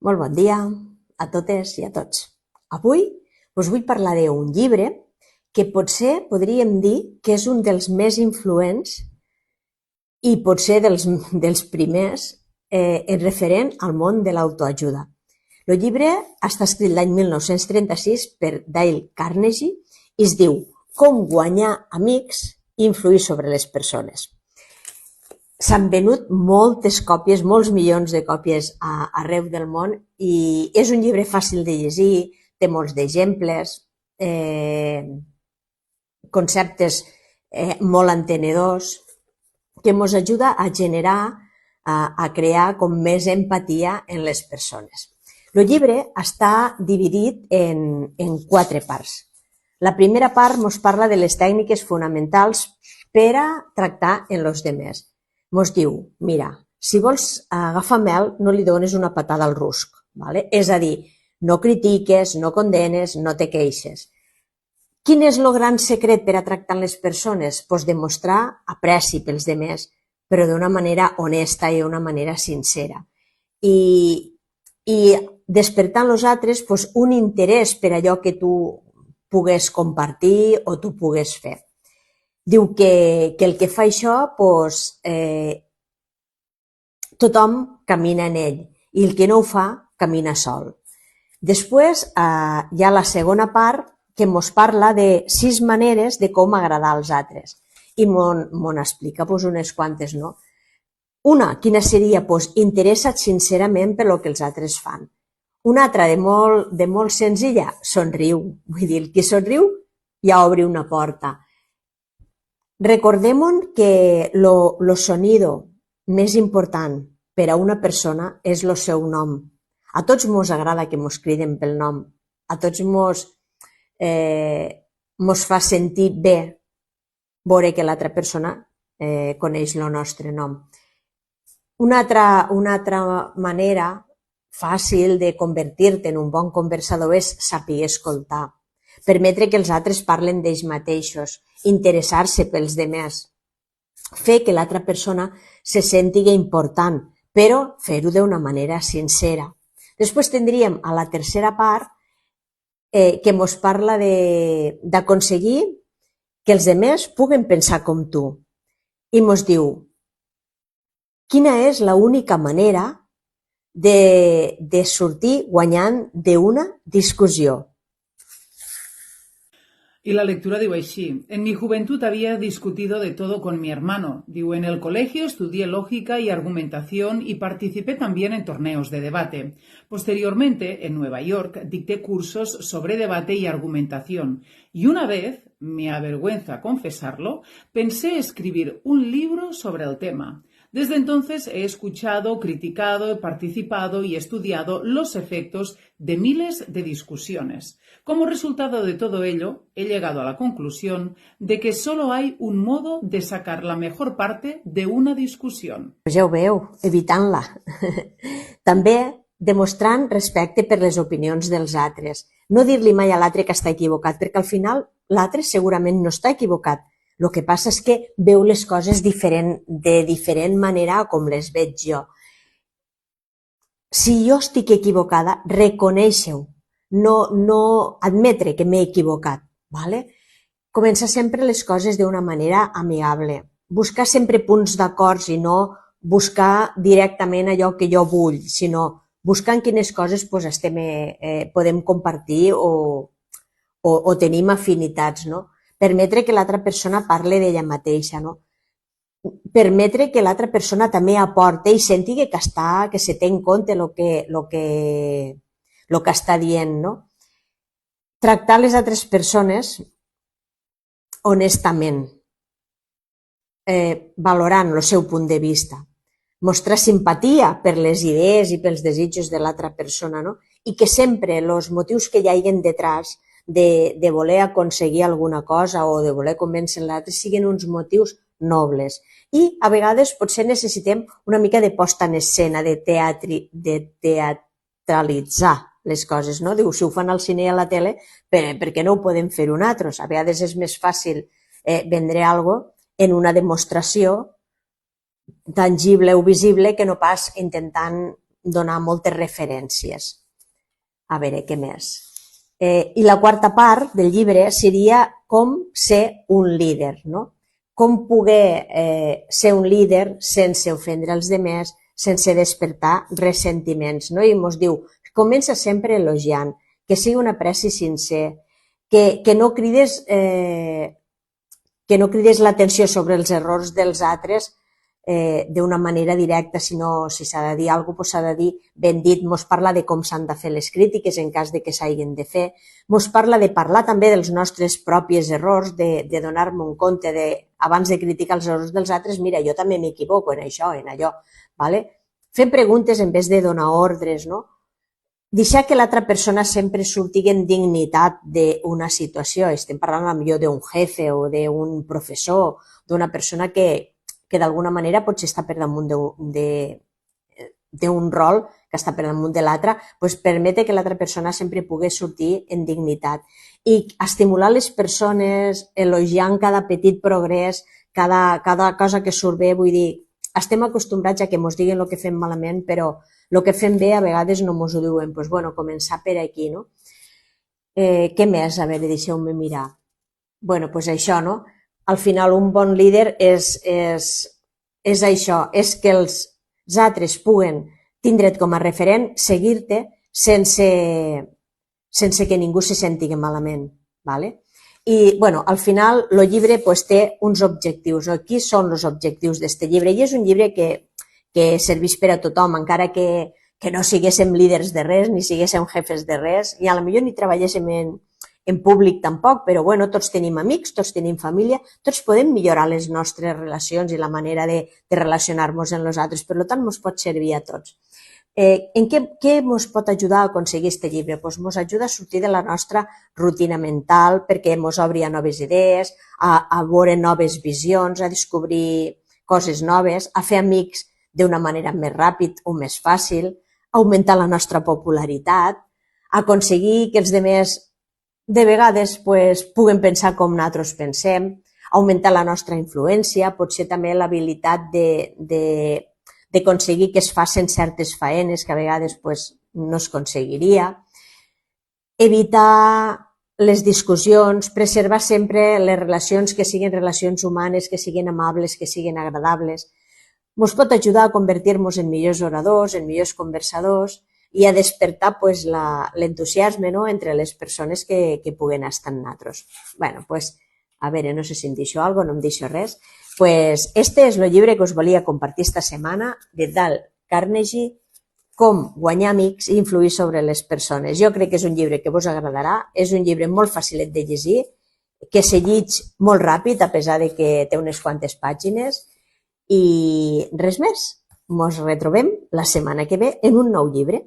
Molt bon dia a totes i a tots. Avui us vull parlar d'un llibre que potser podríem dir que és un dels més influents i potser dels primers en referent al món de l'autoajuda. El llibre està escrit l'any 1936 per Dale Carnegie i es diu Com guanyar amics i influir sobre les persones. S'han venut moltes còpies, molts milions de còpies arreu del món i és un llibre fàcil de llegir, té molts d'exemples, conceptes molt entenedors, que ens ajuda a generar, a crear com més empatia en les persones. El llibre està dividit en 4 parts. La primera part ens parla de les tècniques fonamentals per a tractar en els demés. Ens diu, mira, si vols agafar mel, no li dones una patada al rusc. ¿Vale? És a dir, no critiques, no condenes, no te queixes. Quin és el gran secret per a tractar les persones? Pues demostrar apreci pels demés, però d'una manera honesta i d'una manera sincera. I despertar en els altres pues, un interès per allò que tu pugues compartir o tu pugues fer. Diu que el que fa això, pues, tothom camina en ell i el que no ho fa, camina sol. Després hi ha la segona part que ens parla de 6 maneres de com agradar als altres i m'on explica pues, unes quantes, no? Una, quina seria? Pues, interessa't sincerament per el que els altres fan. Una altra de molt senzilla, somriu. Vull dir, el que somriu ja obre una porta. Recordem que el sonido més important per a una persona és el seu nom. A tots ens agrada que ens criden pel nom. A tots ens fa sentir bé veure que l'altra persona coneix el nostre nom. Una altra manera fàcil de convertir-te en un bon conversador és saber escoltar, permetre que els altres parlen d'ells mateixos, interessar-se pels demés, fer que l'altra persona se senti important, però fer-ho d'una manera sincera. Després tindríem a la tercera part que ens parla d'aconseguir que els demés puguen pensar com tu i ens diu quina és l'única manera de sortir guanyant d'una discussió. Y la lectura digo así, en mi juventud había discutido de todo con mi hermano. Digo, en el colegio estudié lógica y argumentación y participé también en torneos de debate. Posteriormente, en Nueva York, dicté cursos sobre debate y argumentación. Y una vez, me avergüenza confesarlo, pensé escribir un libro sobre el tema. Desde entonces he escuchado, criticado, participado y estudiado los efectos de miles de discusiones. Como resultado de todo ello, he llegado a la conclusión de que solo hay un modo de sacar la mejor parte de una discusión. Ja ho veu, evitant-la. També demostrant respecte per les opinions dels altres. No dir-li mai a l'altre que està equivocat, perquè al final l'altre segurament no està equivocat. El que passa és que veu les coses de diferent manera com les veig jo. Si jo estic equivocada, reconèixer-ho, no admetre que m'he equivocat. Començar sempre les coses d'una manera amigable. Buscar sempre punts d'acord i no buscar directament allò que jo vull, sinó buscar en quines coses podem compartir o tenim afinitats, no? Permetre que l'altra persona parli d'ella mateixa, no? Permetre que l'altra persona també aporti i senti que se té en compte el que està dient, no? Tractar les altres persones honestament, valorant el seu punt de vista, mostrar simpatia per les idees i pels desitjos de l'altra persona, no? I que sempre els motius que hi hagin detrás de voler aconseguir alguna cosa o de voler convèncer l'altre siguin uns motius nobles. I a vegades potser necessitem una mica de posta en escena, de teatralitzar les coses, no? Diu, si ho fan al cine i a la tele, per què no ho podem fer nosaltres? A vegades és més fàcil vendre alguna cosa en una demostració tangible o visible que no pas intentant donar moltes referències. A veure, què més? I la quarta part del llibre seria com ser un líder, no? Com poder ser un líder sense ofendre els demés, sense despertar ressentiments, no? I ens diu, comença sempre elogiant, que sigui un apreci sincer, que no crides l'atenció sobre els errors dels altres d'una manera directa, sinó si s'ha de dir alguna cosa, s'ha de dir ben dit. Mos parla de com s'han de fer les crítiques en cas de que s'hagin de fer. Mos parla de parlar també dels nostres propis errors, de donar-me un compte abans de criticar els errors dels altres, mira, jo també m'equivoco en això, en allò. Fer preguntes en vez de donar ordres, no? Deixar que l'altra persona sempre surti en dignitat d'una situació. Estem parlant potser d'un jefe o d'un professor, d'una persona que d'alguna manera potser està per damunt d'un rol, que està per damunt de l'altre, doncs permete que l'altra persona sempre pugui sortir en dignitat. I estimular les persones, elogiant cada petit progrés, cada cosa que surt bé, vull dir, estem acostumbrats a que ens diguin el que fem malament, però el que fem bé a vegades no ens ho diuen. Doncs bueno, començar per aquí, no? Què més? A veure, deixeu-me mirar. Bueno, doncs això, no? Al final un bon líder és això, és que els altres puguen tindre't com a referent, seguir-te sense que ningú se senti malament. I al final el llibre té uns objectius. Quins són els objectius d'aquest llibre? I és un llibre que serveix per a tothom, encara que no siguéssim líders de res, ni siguéssim jefes de res, i potser ni treballéssim en públic tampoc, però tots tenim amics, tots tenim família, tots podem millorar les nostres relacions i la manera de relacionar-nos amb els altres, per tant, ens pot servir a tots. En què ens pot ajudar a aconseguir aquest llibre? Ens ajuda a sortir de la nostra rutina mental perquè ens obri a noves idees, a veure noves visions, a descobrir coses noves, a fer amics d'una manera més ràpida o més fàcil, augmentar la nostra popularitat, aconseguir que els altres de vegades puguen pensar com nosaltres pensem, augmentar la nostra influència, potser també l'habilitat d'aconseguir que es facin certes faenes que a vegades no es aconseguiria, evitar les discussions, preservar sempre les relacions que siguin relacions humanes, que siguin amables, que siguin agradables. Ens pot ajudar a convertir-nos en millors oradors, en millors conversadors i a despertar l'entusiasme entre les persones que puguen estar amb nosaltres. A veure, no sé si em deixo alguna cosa, no em deixo res. Este és el llibre que us volia compartir esta setmana de Dale Carnegie, Com guanyar amics i influir sobre les persones. Jo crec que és un llibre que vos agradarà, és un llibre molt facilet de llegir, que se llig molt ràpid, a pesar de que té unes quantes pàgines, i res més. Ens retrobem la setmana que ve en un nou llibre.